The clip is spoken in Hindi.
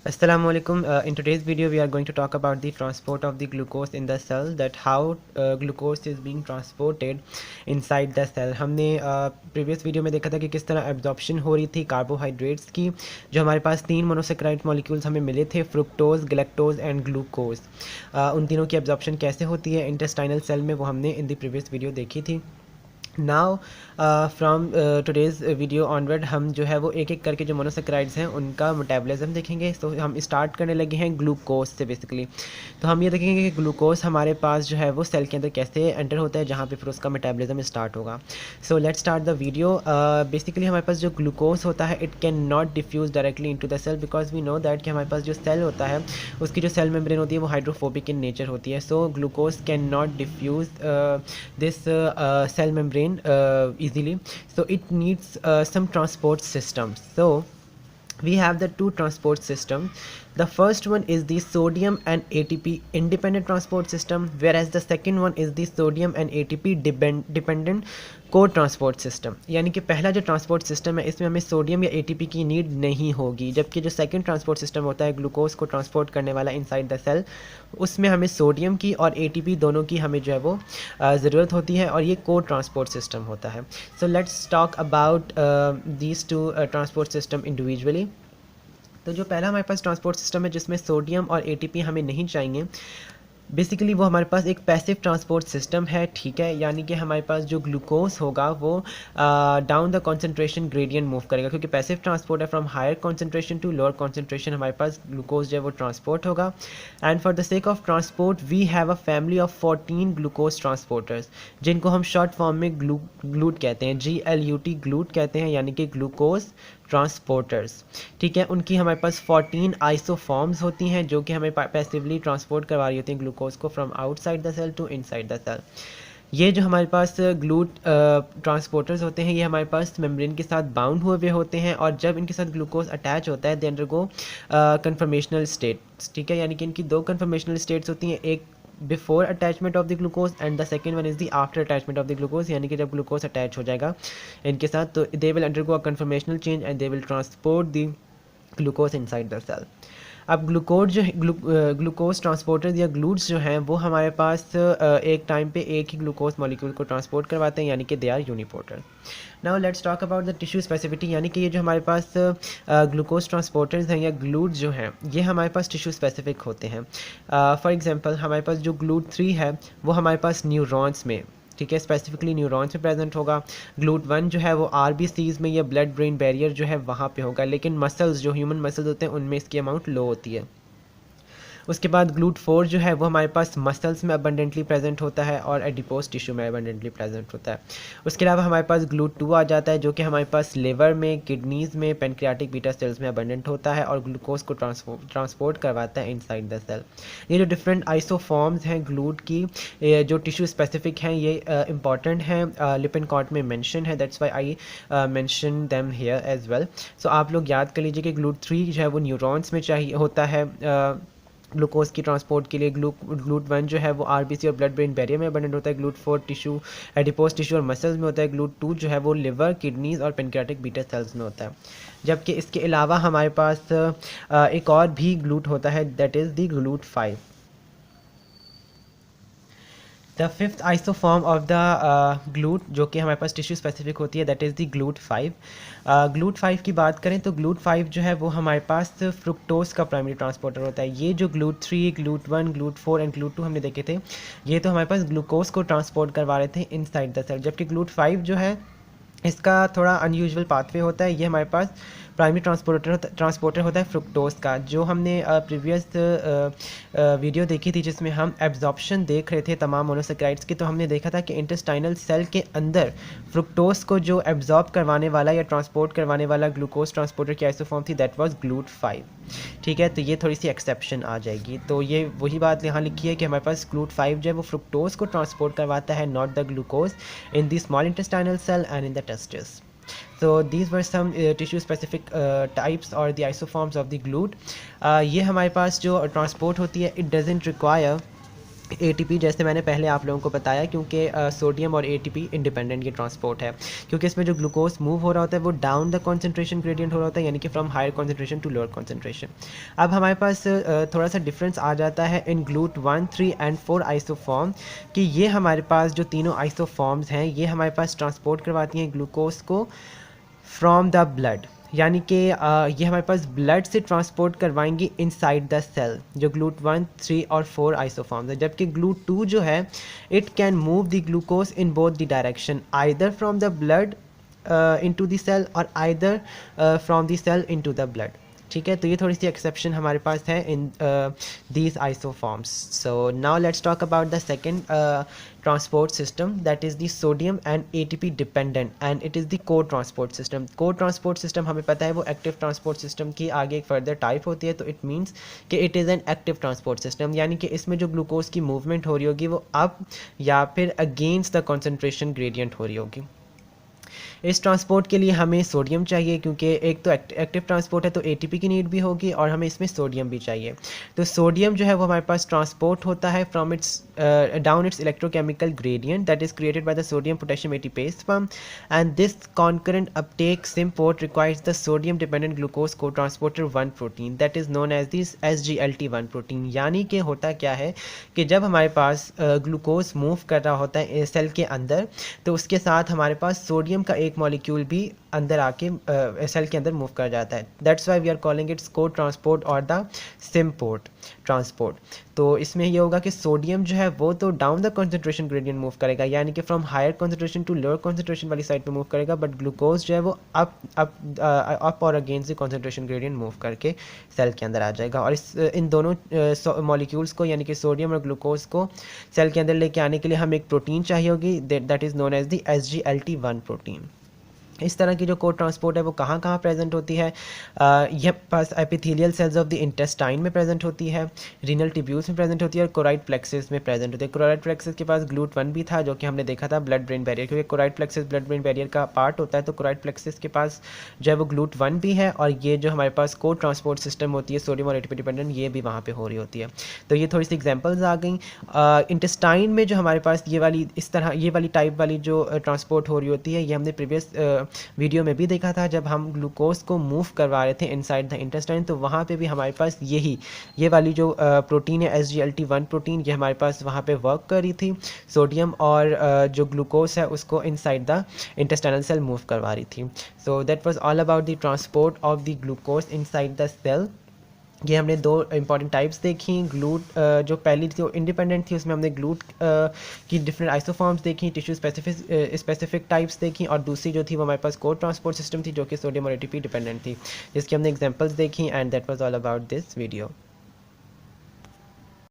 Assalamualaikum. In today's video, we are going to talk about the transport of the glucose in the cell. That how glucose is being transported inside the cell. हमने previous video में देखा था कि किस तरह absorption हो रही थी carbohydrates की, जो हमारे पास 3 monosaccharide molecules हमें मिले थे, fructose, galactose and glucose. उन तीनों की absorption कैसे होती है intestinal cell में, वो हमने in the previous video देखी थी. Now from today's video onward हम जो है वो एक एक करके जो मोनोसेक्राइड्स हैं उनका मेटाबॉलिज्म देखेंगे. तो हम स्टार्ट करने लगे हैं ग्लूकोज से बेसिकली. तो हम ये देखेंगे कि ग्लूकोज हमारे पास जो है वो सेल के अंदर कैसे एंटर होता है, जहाँ पे फिर उसका मेटाबॉलिज्म स्टार्ट होगा. So let's start the video. Basically हमारे पास जो ग्लूकोज होता है it can not diffuse directly into the cell, because we know that कि हमारे पास जो सेल होता है उसकी जो सेल मेम्ब्रेन होती है वो हाइड्रोफोबिक इन नेचर होती है. So glucose can not diffuse this cell membrane easily, so it needs some transport systems. So we have the two transport systems. The first one is the sodium and ATP independent transport system, whereas the second one is the sodium and ATP dependent को ट्रांसपोर्ट सिस्टम. यानी कि पहला जो ट्रांसपोर्ट सिस्टम है इसमें हमें सोडियम या एटीपी की नीड नहीं होगी, जबकि जो सेकंड ट्रांसपोर्ट सिस्टम होता है ग्लूकोज को ट्रांसपोर्ट करने वाला इनसाइड द सेल, उसमें हमें सोडियम की और एटीपी दोनों की हमें जो है वो ज़रूरत होती है, और ये को ट्रांसपोर्ट सिस्टम होता है. So let's talk about these two transport system individually. तो जो पहला हमारे पास ट्रांसपोर्ट सिस्टम है जिसमें सोडियम और एटीपी हमें नहीं चाहिए, बेसिकली वो हमारे पास एक पैसिव ट्रांसपोर्ट सिस्टम है. ठीक है, यानी कि हमारे पास जो ग्लूकोज होगा वो down the concentration gradient move करेगा, क्योंकि पैसिव ट्रांसपोर्ट है. From higher concentration to lower concentration हमारे पास ग्लूकोज जो है वो ट्रांसपोर्ट होगा. And for the sake of transport we have a family of 14 glucose transporters, जिनको हम शॉर्ट फॉर्म में ग्लूट कहते हैं, GLUT ग्लूट कहते हैं, यानी कि ग्लूकोज ट्रांसपोर्टर्स. ठीक है, उनकी हमारे पास 14 आइसोफॉर्म्स होती हैं जो कि हमें पैसिवली ट्रांसपोर्ट करवा रही होती हैं ग्लूकोज को from outside the cell to inside the cell. ये जो हमारे पास ग्लूट ट्रांसपोर्टर्स होते हैं ये हमारे पास मेम्ब्रेन के साथ बाउंड हुए होते हैं, और जब इनके साथ ग्लूकोज अटैच होता है दे अंडरगो कन्फर्मेशनल स्टेट्स. ठीक है, यानी कि इनकी दो कन्फर्मेशनल स्टेट्स होती हैं, एक before attachment of the glucose and the second one is the after attachment of the glucose. यानी कि जब ग्लूकोज अटैच हो जाएगा इनके साथ तो they will undergo a conformational change and they will transport the glucose inside the cell. अब ग्लूकोज ट्रांसपोर्टर्स या ग्लूट्स जो हैं वो हमारे पास एक टाइम पे एक ही ग्लूकोज मॉलिक्यूल को ट्रांसपोर्ट करवाते हैं, यानी कि they are uniporter. Now let's talk about the tissue specificity. यानी कि ये जो हमारे पास ग्लूकोज ट्रांसपोर्टर्स हैं या ग्लूट्स जो हैं ये हमारे पास टिश्यू स्पेसिफिक होते हैं. फॉर एग्जांपल हमारे पास जो GLUT3 है वो हमारे पास न्यूरॉन्स में, ठीक है, स्पेसिफिकली न्यूरॉन्स में प्रेजेंट होगा. GLUT1 जो है वो RBCs में या ब्लड ब्रेन बैरियर जो है वहाँ पे होगा, लेकिन मसल्स जो ह्यूमन मसल्स होते हैं उनमें इसकी अमाउंट लो होती है. उसके बाद GLUT4 जो है वो हमारे पास मसल्स में अबंडेंटली प्रेजेंट होता है और एडिपोज टिश्यू में अबंडेंटली प्रेजेंट होता है. उसके अलावा हमारे पास GLUT2 आ जाता है जो कि हमारे पास लिवर में, किडनीज़ में, पेनक्रियाटिक बीटा सेल्स में अबंडेंट होता है और ग्लूकोज को ट्रांसपोर्ट करवाता है इनसाइड द सेल. ये जो डिफरेंट आइसोफॉर्म्स हैं ग्लूट की जो टिश्यू स्पेसिफिक हैं ये इंपॉर्टेंट हैं, लिपिनकॉट में मेंशन है, that's why I mention them here as well. So आप लोग याद कर लीजिए कि GLUT3 जो है वो न्यूरॉन्स में चाहिए होता है ग्लूकोज की ट्रांसपोर्ट के लिए. GLUT1 जो है वो RBC और ब्लड ब्रेन बैरियर में अबंडेंट होता है. GLUT4 टिश्यू, एडिपोज टिश्यू और मसल्स में होता है. GLUT2 जो है वो लिवर, किडनीज और पेनक्रियाटिक बीटा सेल्स में होता है. जबकि इसके अलावा हमारे पास एक और भी ग्लूट होता है, that is the GLUT5. The fifth isoform of the GLUT जो कि हमारे पास टिश्यू स्पेसिफिक होती है that is the GLUT5. GLUT5 की बात करें तो GLUT5 जो है वो हमारे पास फ्रुक्टोज का प्राइमरी ट्रांसपोर्टर होता है. ये जो GLUT3, GLUT1, GLUT4 and GLUT2 हमने देखे थे ये तो हमारे पास ग्लूकोज को ट्रांसपोर्ट करवा रहे थे इनसाइड द सेल, जबकि GLUT5 जो है इसका थोड़ा अनयूजुअल पाथवे होता है. ये हमारे पास प्राइमरी ट्रांसपोर्टर होता है फ्रुक्टोज का. जो हमने प्रीवियस वीडियो देखी थी जिसमें हम एब्जॉर्प्शन देख रहे थे तमाम मोनोसेक्राइड्स की, तो हमने देखा था कि इंटेस्टाइनल सेल के अंदर फ्रुक्टोज को जो एब्जॉर्ब करवाने वाला या ट्रांसपोर्ट करवाने वाला ग्लूकोज ट्रांसपोर्टर की आइसोफॉर्म थी दैट वाज GLUT5. ठीक है, तो ये थोड़ी सी एक्सेप्शन आ जाएगी. तो ये वही बात यहाँ लिखी है कि हमारे पास GLUT5 जो है वो फ्रुक्टोज को ट्रांसपोर्ट करवाता है, not the glucose, in the small intestinal cell and in the testis. So these were some tissue specific types or the isoforms of the GLUT. ये हमारे पास जो ट्रांसपोर्ट होती है it doesn't require एटीपी, जैसे मैंने पहले आप लोगों को बताया, क्योंकि सोडियम और एटीपी इंडिपेंडेंट ये ट्रांसपोर्ट है, क्योंकि इसमें जो ग्लूकोज मूव हो रहा होता है वो डाउन द कॉन्सेंट्रेशन ग्रेडियंट हो रहा होता है, यानी कि from higher concentration to lower concentration. अब हमारे पास थोड़ा सा डिफरेंस आ जाता है इन ग्लूट 1, 3 एंड 4 आइसोफॉर्म, कि ये हमारे पास जो तीनों आइसोफॉर्म्स हैं ये हमारे पास ट्रांसपोर्ट करवाती हैं ग्लूकोज को फ्रॉम द ब्लड, यानी कि ये हमारे पास ब्लड से ट्रांसपोर्ट करवाएंगी इनसाइड द सेल, जो ग्लूट 1, 3 और 4 आइसोफॉर्म्स है। जबकि ग्लूट 2 जो है, it can move the glucose in both the direction, either from the blood into the cell और either from the cell into the blood. ठीक है, तो ये थोड़ी सी एक्सेप्शन हमारे पास है in these isoforms. So now let's talk about the second transport system, that is the sodium and ATP dependent, and it is the co transport system. Co transport system हमें पता है वो एक्टिव ट्रांसपोर्ट सिस्टम की आगे एक फर्दर टाइप होती है, तो इट मीन्स कि it is an active transport system, यानी कि इसमें जो ग्लूकोज की मूवमेंट हो रही होगी वो अप या फिर अगेंस्ट द कॉन्सेंट्रेशन ग्रेडियंट हो रही होगी। इस ट्रांसपोर्ट के लिए हमें सोडियम चाहिए, क्योंकि एक तो एक्टिव ट्रांसपोर्ट है तो एटीपी की नीड भी होगी और हमें इसमें सोडियम भी चाहिए। तो सोडियम जो है वो हमारे पास ट्रांसपोर्ट होता है from its down its electrochemical gradient that is created by the sodium potassium ATPase form, and this concurrent uptake symport requires the sodium dependent glucose co transporter 1 protein that is known as this SGLT1 protein. यानी कि होता क्या है कि जब हमारे पास ग्लूकोज मूव कर रहा होता है सेल के अंदर, तो उसके साथ हमारे पास सोडियम का एक मॉलिक्यूल भी अंदर आके सेल के अंदर मूव कर जाता है। That's why we are calling its cotransport और द सिम्पोर्ट ट्रांसपोर्ट। तो इसमें ये होगा कि सोडियम जो है वो तो down the concentration gradient move करेगा, यानी कि from higher concentration to lower concentration वाली साइड पे मूव करेगा, बट ग्लूकोज जो है वो अप और against the concentration gradient move करके सेल के अंदर आ जाएगा। और इन दोनों मॉलिक्यूल्स को, यानी कि सोडियम और ग्लूकोज को सेल के अंदर लेके आने के लिए हमें एक प्रोटीन चाहिए होगी, that is known as the SGLT1 protein. इस तरह की जो को ट्रांसपोर्ट है वो कहाँ कहाँ प्रेजेंट होती है? यह पास epithelial cells of the intestine में प्रेजेंट होती है, रीनल ट्यूब्यूल्स में प्रेजेंट होती है और कोराइड प्लेक्सिस में प्रेजेंट होती है। कोराइड प्लेक्सिस के पास ग्लूट 1 भी था जो कि हमने देखा था ब्लड ब्रेन बैरियर, क्योंकि choroid plexus blood brain barrier का पार्ट होता है, तो कोराइड प्लेक्सिस के पास जो है वो ग्लूट 1 भी है, और ये जो हमारे पास को ट्रांसपोर्ट सिस्टम होती है सोडियम और एटीपी डिपेंडेंट, ये भी वहाँ पर हो रही होती है। तो ये थोड़ी सी एग्जाम्पल्स आ गई। इंटेस्टाइन में जो हमारे पास ये वाली इस तरह ये वाली टाइप वाली जो ट्रांसपोर्ट हो रही होती है, ये हमने प्रीवियस वीडियो में भी देखा था जब हम ग्लूकोज को मूव करवा रहे थे इनसाइड द इंटेस्टाइन, तो वहाँ पे भी हमारे पास ये वाली जो प्रोटीन है SGLT1 प्रोटीन, ये हमारे पास वहाँ पे वर्क कर रही थी, सोडियम और जो ग्लूकोज है उसको inside the intestinal cell move करवा रही थी। So that was all about the transport of the glucose inside the cell. ये हमने दो इंपॉर्टेंट टाइप्स देखी। ग्लूट जो पहली थी वो इंडिपेंडेंट थी, उसमें हमने ग्लूट की डिफरेंट आइसोफॉर्म्स देखी, टिश्यू स्पेसिफिक टाइप्स देखी, और दूसरी जो थी वो हमारे पास को ट्रांसपोर्ट सिस्टम थी जो कि सोडियम और एटीपी डिपेंडेंट थी, जिसकी हमने एग्जांपल्स देखी। And that was all about this video.